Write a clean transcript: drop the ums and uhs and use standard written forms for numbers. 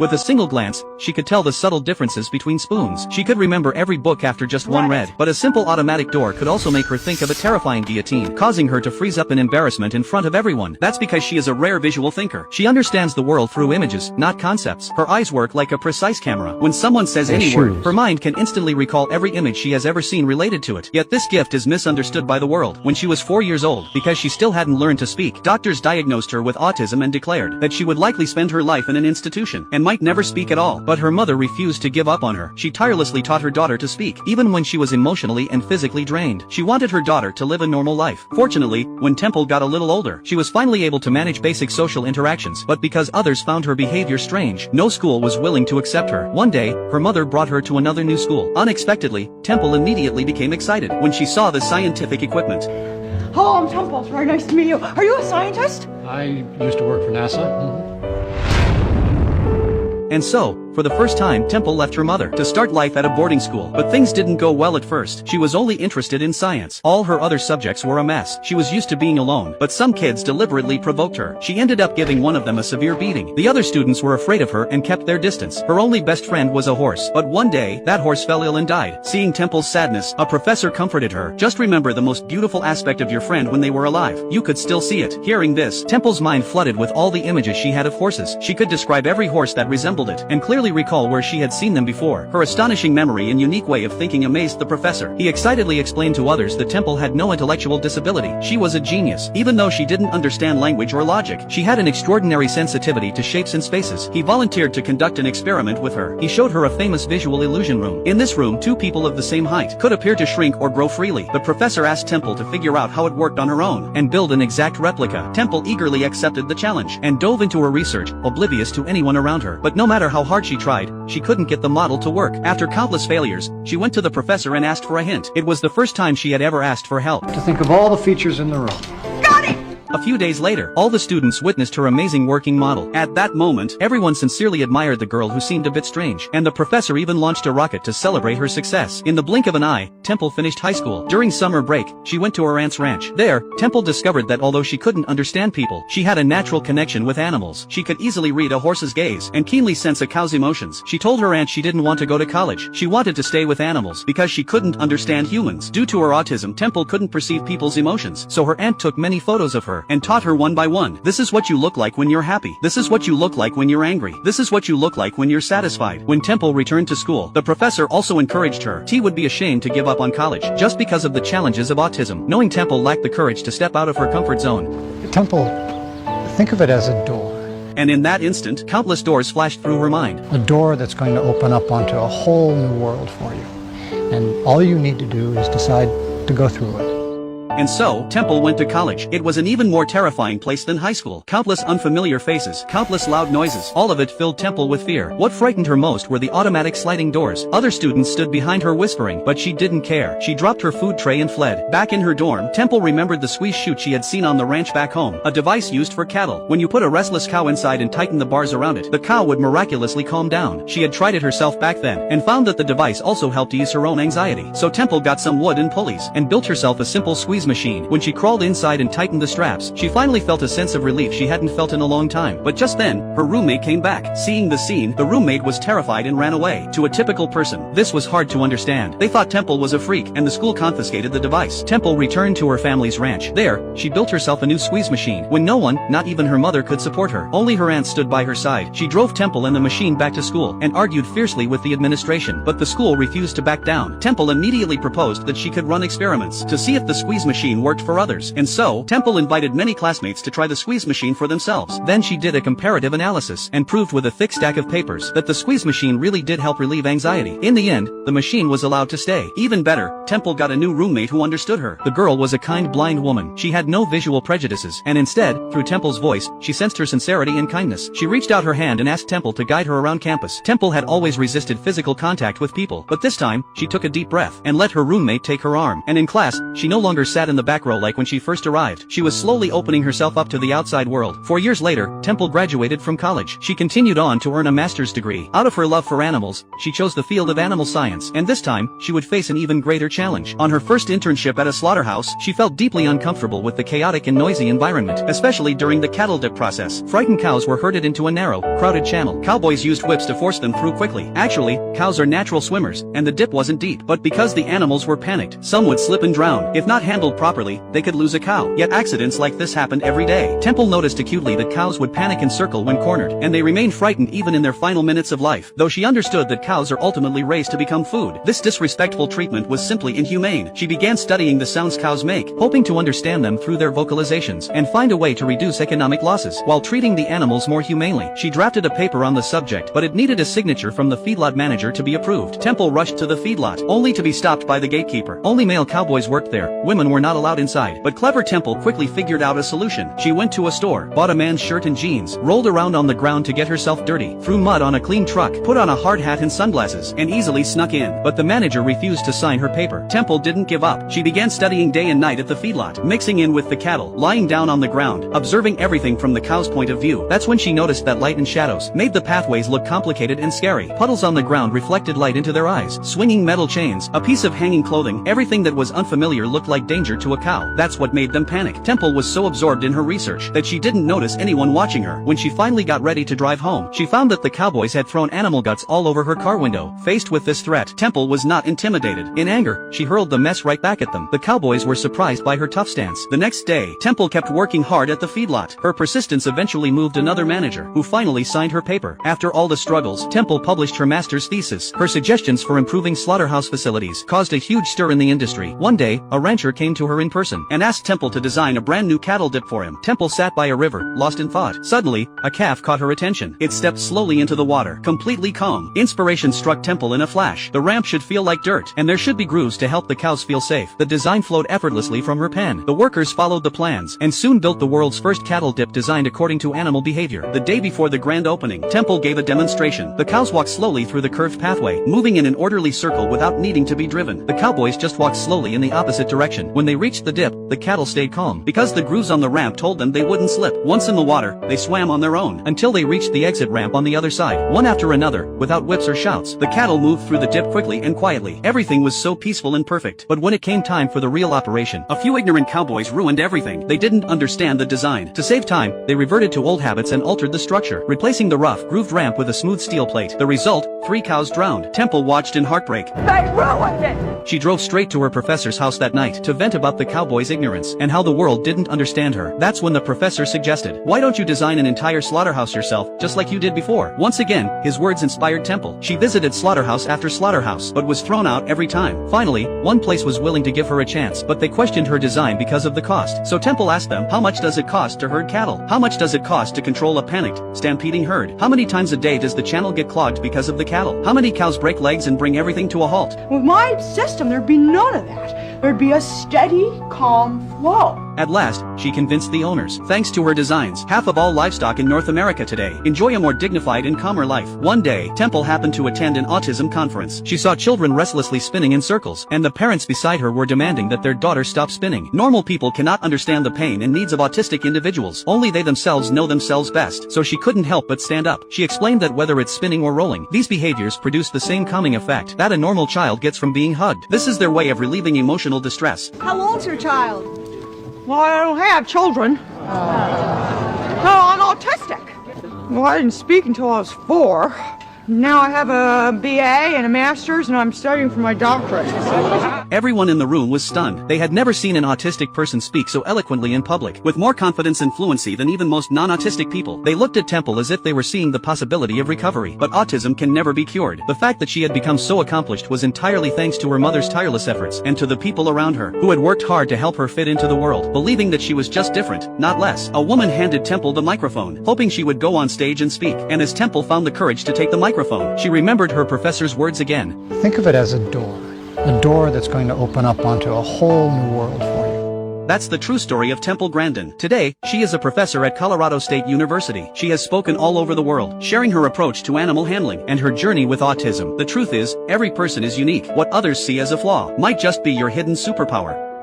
With a single glance, she could tell the subtle differences between spoons. She could remember every book after just one read. But a simple automatic door could also make her think of a terrifying guillotine, causing her to freeze up in embarrassment in front of everyone. That's because she is a rare visual thinker. She understands the world through images, not concepts. Her eyes work like a precise camera. When someone says any word, her mind can instantly recall every image she has ever seen related to it. Yet this gift is misunderstood by the world. When she was 4 years old, because she still hadn't learned to speak, doctors diagnosed her with autism and declared that she would likely spend her life in an institution and might never speak at all. But her mother refused to give up on her. She tirelessly taught her daughter to speak, even when she was emotionally and physically drained. She wanted her daughter to live a normal life. Fortunately, when Temple got a little older, she was finally able to manage basic social interactions. But because others found her behavior strange, no school was willing to accept her. One day, her mother brought her to another new school. Unexpectedly, Temple immediately became excited when she saw the scientific equipment. Hello, I'm Temple. It's very nice to meet you. Are you a scientist? I used to work for NASA. And so, for the first time, Temple left her mother to start life at a boarding school. But things didn't go well at first. She was only interested in science. All her other subjects were a mess. She was used to being alone, but some kids deliberately provoked her. She ended up giving one of them a severe beating. The other students were afraid of her and kept their distance. Her only best friend was a horse. But one day, that horse fell ill and died. Seeing Temple's sadness, a professor comforted her. Just remember the most beautiful aspect of your friend when they were alive. You could still see it. Hearing this, Temple's mind flooded with all the images she had of horses. She could describe every horse that resembled it, and clearly recall where she had seen them before. Her astonishing memory and unique way of thinking amazed the professor. He excitedly explained to others that Temple had no intellectual disability. She was a genius. Even though she didn't understand language or logic, she had an extraordinary sensitivity to shapes and spaces. He volunteered to conduct an experiment with her. He showed her a famous visual illusion room. In this room, two people of the same height could appear to shrink or grow freely. The professor asked Temple to figure out how it worked on her own and build an exact replica. Temple eagerly accepted the challenge and dove into her research, oblivious to anyone around her. But no matter how hard she tried, she couldn't get the model to work. After countless failures, she went to the professor and asked for a hint. It was the first time she had ever asked for help. To think of all the features in the room. Got it! A few days later, all the students witnessed her amazing working model. At that moment, everyone sincerely admired the girl who seemed a bit strange, and the professor even launched a rocket to celebrate her success. In the blink of an eye, Temple finished high school. During summer break, she went to her aunt's ranch. There, Temple discovered that although she couldn't understand people, she had a natural connection with animals. She could easily read a horse's gaze and keenly sense a cow's emotions. She told her aunt she didn't want to go to college. She wanted to stay with animals because she couldn't understand humans. Due to her autism, Temple couldn't perceive people's emotions, so her aunt took many photos of her and taught her one by one. This is what you look like when you're happy. This is what you look like when you're angry. This is what you look like when you're satisfied. When Temple returned to school, the professor also encouraged her. She would be ashamed to give up on college just because of the challenges of autism. Knowing Temple lacked the courage to step out of her comfort zone. Temple, think of it as a door. And in that instant, countless doors flashed through her mind. A door that's going to open up onto a whole new world for you. And all you need to do is decide to go through it. And so, Temple went to college. It was an even more terrifying place than high school. Countless unfamiliar faces, countless loud noises, all of it filled Temple with fear. What frightened her most were the automatic sliding doors. Other students stood behind her whispering, but she didn't care. She dropped her food tray and fled. Back in her dorm, Temple remembered the squeeze chute she had seen on the ranch back home, a device used for cattle. When you put a restless cow inside and tighten the bars around it, the cow would miraculously calm down. She had tried it herself back then, and found that the device also helped ease her own anxiety. So Temple got some wood and pulleys, and built herself a simple squeeze machine. When she crawled inside and tightened the straps, she finally felt a sense of relief she hadn't felt in a long time. But just then, her roommate came back. Seeing the scene, the roommate was terrified and ran away. To a typical person, this was hard to understand. They thought Temple was a freak, and the school confiscated the device. Temple returned to her family's ranch. There, she built herself a new squeeze machine. When no one, not even her mother, could support her, only her aunt stood by her side. She drove Temple and the machine back to school, and argued fiercely with the administration. But the school refused to back down. Temple immediately proposed that she could run experiments to see if the squeeze machine worked for others. And so, Temple invited many classmates to try the squeeze machine for themselves. Then she did a comparative analysis, and proved with a thick stack of papers that the squeeze machine really did help relieve anxiety. In the end, the machine was allowed to stay. Even better, Temple got a new roommate who understood her. The girl was a kind blind woman. She had no visual prejudices, and instead, through Temple's voice, she sensed her sincerity and kindness. She reached out her hand and asked Temple to guide her around campus. Temple had always resisted physical contact with people, but this time, she took a deep breath and let her roommate take her arm. And in class, she no longer sat sat in the back row like when she first arrived. She was slowly opening herself up to the outside world. 4 years later, Temple graduated from college. She continued on to earn a master's degree. Out of her love for animals, she chose the field of animal science, and this time, she would face an even greater challenge. On her first internship at a slaughterhouse, she felt deeply uncomfortable with the chaotic and noisy environment, especially during the cattle dip process. Frightened cows were herded into a narrow, crowded channel. Cowboys used whips to force them through quickly. Actually, cows are natural swimmers, and the dip wasn't deep. But because the animals were panicked, some would slip and drown. If not handled properly, they could lose a cow. Yet accidents like this happened every day. Temple noticed acutely that cows would panic and circle when cornered, and they remained frightened even in their final minutes of life. Though she understood that cows are ultimately raised to become food, this disrespectful treatment was simply inhumane. She began studying the sounds cows make, hoping to understand them through their vocalizations, and find a way to reduce economic losses, while treating the animals more humanely. She drafted a paper on the subject, but it needed a signature from the feedlot manager to be approved. Temple rushed to the feedlot, only to be stopped by the gatekeeper. Only male cowboys worked there, women were not allowed inside. But clever Temple quickly figured out a solution. She went to a store, bought a man's shirt and jeans, rolled around on the ground to get herself dirty, threw mud on a clean truck, put on a hard hat and sunglasses, and easily snuck in. But the manager refused to sign her paper. Temple didn't give up. She began studying day and night at the feedlot, mixing in with the cattle, lying down on the ground, observing everything from the cow's point of view. That's when she noticed that light and shadows made the pathways look complicated and scary. Puddles on the ground reflected light into their eyes, swinging metal chains, a piece of hanging clothing, everything that was unfamiliar looked like danger to a cow. That's what made them panic. Temple was so absorbed in her research that she didn't notice anyone watching her. When she finally got ready to drive home, she found that the cowboys had thrown animal guts all over her car window. Faced with this threat, Temple was not intimidated. In anger, she hurled the mess right back at them. The cowboys were surprised by her tough stance. The next day, Temple kept working hard at the feedlot. Her persistence eventually moved another manager, who finally signed her paper. After all the struggles, Temple published her master's thesis. Her suggestions for improving slaughterhouse facilities caused a huge stir in the industry. One day, a rancher came to her in person and asked Temple to design a brand new cattle dip for him. Temple sat by a river, lost in thought. Suddenly, a calf caught her attention. It stepped slowly into the water, completely calm. Inspiration struck Temple in a flash. The ramp should feel like dirt, and there should be grooves to help the cows feel safe. The design flowed effortlessly from her pen. The workers followed the plans, and soon built the world's first cattle dip designed according to animal behavior. The day before the grand opening, Temple gave a demonstration. The cows walked slowly through the curved pathway, moving in an orderly circle without needing to be driven. The cowboys just walked slowly in the opposite direction. When they reached the dip, the cattle stayed calm, because the grooves on the ramp told them they wouldn't slip. Once in the water, they swam on their own, until they reached the exit ramp on the other side. One after another, without whips or shouts, the cattle moved through the dip quickly and quietly. Everything was so peaceful and perfect. But when it came time for the real operation, a few ignorant cowboys ruined everything. They didn't understand the design. To save time, they reverted to old habits and altered the structure, replacing the rough, grooved ramp with a smooth steel plate. The result, 3 cows drowned. Temple watched in heartbreak. They ruined it! She drove straight to her professor's house that night to vent about the cowboys' ignorance and how the world didn't understand her. That's when the professor suggested, "Why don't you design an entire slaughterhouse yourself, just like you did before?" Once again, his words inspired Temple. She visited slaughterhouse after slaughterhouse, but was thrown out every time. Finally, one place was willing to give her a chance, but they questioned her design because of the cost. So Temple asked them, how much does it cost to herd cattle? How much does it cost to control a panicked, stampeding herd? How many times a day does the channel get clogged because of the cattle? How many cows break legs and bring everything to a halt? With my system, there'd be none of that. There'd be a steady, calm flow. At last, she convinced the owners. Thanks to her designs, half of all livestock in North America today enjoy a more dignified and calmer life. One day, Temple happened to attend an autism conference. She saw children restlessly spinning in circles, and the parents beside her were demanding that their daughter stop spinning. Normal people cannot understand the pain and needs of autistic individuals. Only they themselves know themselves best, so she couldn't help but stand up. She explained that whether it's spinning or rolling, these behaviors produce the same calming effect that a normal child gets from being hugged. This is their way of relieving emotional distress. How old's your child? Well, I don't have children. No, I'm autistic. Well, I didn't speak until I was 4. Now I have a BA and a master's, and I'm studying for my doctorate. Everyone in the room was stunned. They had never seen an autistic person speak so eloquently in public, with more confidence and fluency than even most non-autistic people. They looked at Temple as if they were seeing the possibility of recovery. But autism can never be cured. The fact that she had become so accomplished was entirely thanks to her mother's tireless efforts, and to the people around her, who had worked hard to help her fit into the world, believing that she was just different, not less. A woman handed Temple the microphone, hoping she would go on stage and speak, and as Temple found the courage to take the microphone, she remembered her professor's words again. Think of it as a door that's going to open up onto a whole new world for you. That's the true story of Temple Grandin. Today, she is a professor at Colorado State University. She has spoken all over the world, sharing her approach to animal handling and her journey with autism. The truth is, every person is unique. What others see as a flaw might just be your hidden superpower.